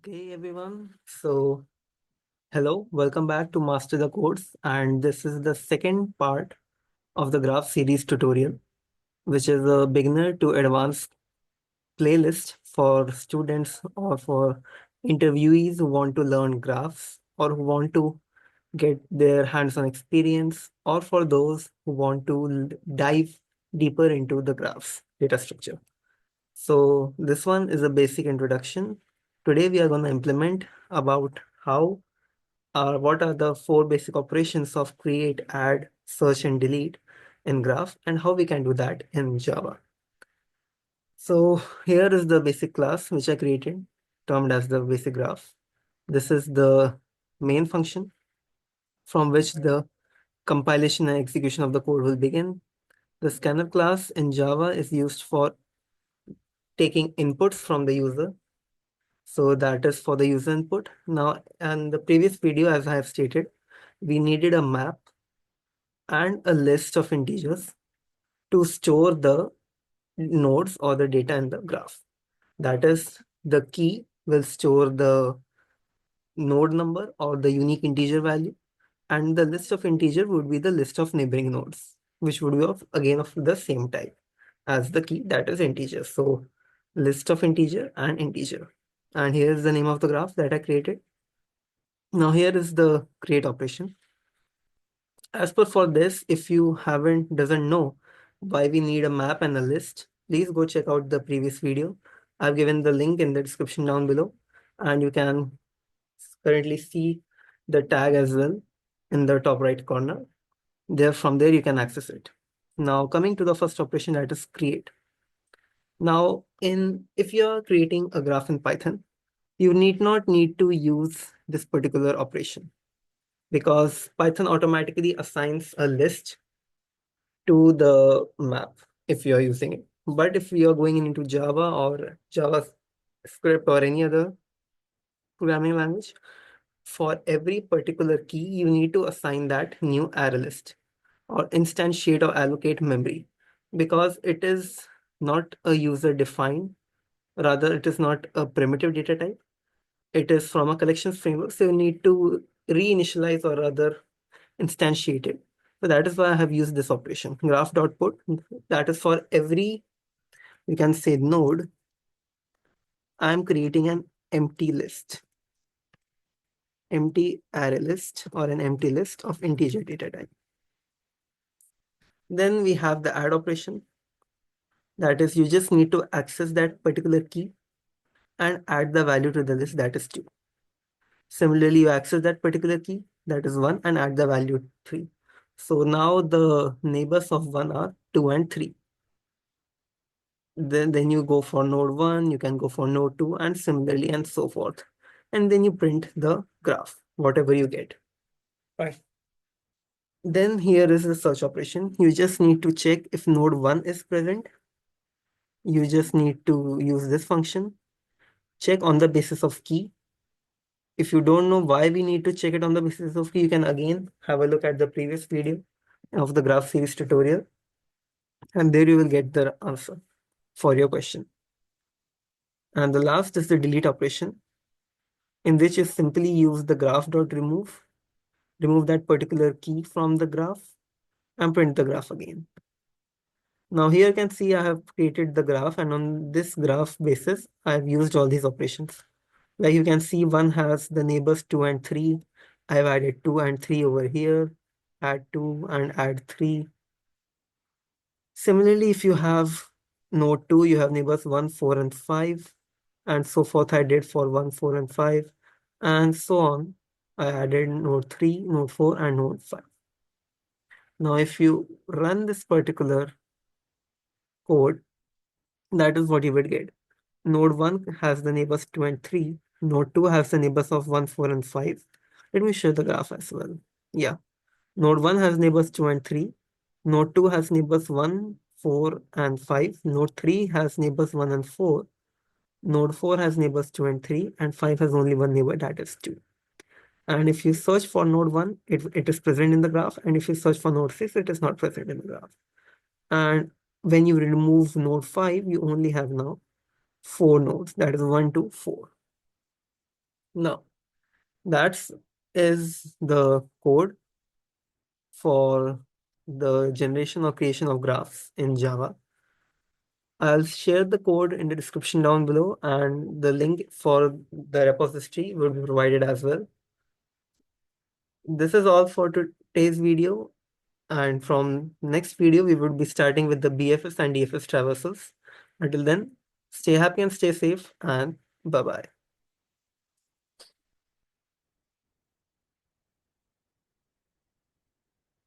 Okay, everyone. So, hello, welcome back to Master the Codes. And this is the second part of the graph series tutorial, which is a beginner to advanced playlist for students or for interviewees who want to learn graphs or who want to get their hands-on experience, or for those who want to dive deeper into the graphs data structure. So this one is a basic introduction. Today we are going to implement about how what are the four basic operations of create, add, search, and delete in graph, and how we can do that in Java. So here is the basic class which I created, termed as the basic graph. This is the main function from which the compilation and execution of the code will begin. The scanner class in Java is used for taking inputs from the user. So that is for the user input. Now, in the previous video, as I have stated, we needed a map and a list of integers to store the nodes or the data in the graph. That is, the key will store the node number or the unique integer value, and the list of integer would be the list of neighboring nodes, which would be again of the same type as the key, that is integer. So list of integer and integer. And here is the name of the graph that I created. Now here is the create operation. As per for this, if you doesn't know why we need a map and a list, please go check out the previous video. I've given the link in the description down below, and you can currently see the tag as well in the top right corner. From there you can access it. Now coming to the first operation, that is create. Now if you are creating a graph in Python, you need not need to use this particular operation, because Python automatically assigns a list to the map if you are using it. But if you are going into Java or JavaScript or any other programming language, for every particular key, you need to assign that new array list or instantiate or allocate memory, because it is not a user defined, rather it is not a primitive data type. It is from a collections framework, so you need to reinitialize or rather instantiate it. So that is why I have used this operation, graph.put. That is for every, we can say, node, I am creating an empty list, empty array list or an empty list of integer data type. Then we have the add operation. That is, you just need to access that particular key and add the value to the list, that is 2. Similarly, you access that particular key, that is 1, and add the value 3. So now the neighbors of 1 are 2 and 3. Then you go for node 1, you can go for node 2, and similarly and so forth. And then you print the graph, whatever you get. Right. Then here is the search operation. You just need to check if node 1 is present. You just need to use this function. Check on the basis of key. If you don't know why we need to check it on the basis of key, you can again have a look at the previous video of the graph series tutorial, and there you will get the answer for your question. And the last is the delete operation, in which you simply use the graph.remove, remove that particular key from the graph, and print the graph again. Now here you can see I have created the graph, and on this graph basis, I have used all these operations. Like you can see, one has the neighbors 2 and 3. I've added 2 and 3 over here, add 2 and add 3. Similarly, if you have node 2, you have neighbors 1, 4, and 5, and so forth. I did for 1, 4, and 5, and so on. I added node 3, node 4, and node 5. Now, if you run this particular code, that is what you would get. Node 1 has the neighbors 2 and 3. Node 2 has the neighbors of 1, 4, and 5. Let me show the graph as well. Yeah. Node 1 has neighbors 2 and 3. Node 2 has neighbors 1, 4, and 5. Node 3 has neighbors 1 and 4. Node 4 has neighbors 2 and 3. And 5 has only one neighbor, that is 2. And if you search for node 1, it is present in the graph. And if you search for node 6, it is not present in the graph. And when you remove node 5, you only have now 4 nodes, that is 1, 2, 4. Now, that's is the code for the generation or creation of graphs in Java. I'll share the code in the description down below, and the link for the repository will be provided as well. This is all for today's video, and from next video, we would be starting with the BFS and DFS traversals. Until then, stay happy and stay safe, and bye-bye.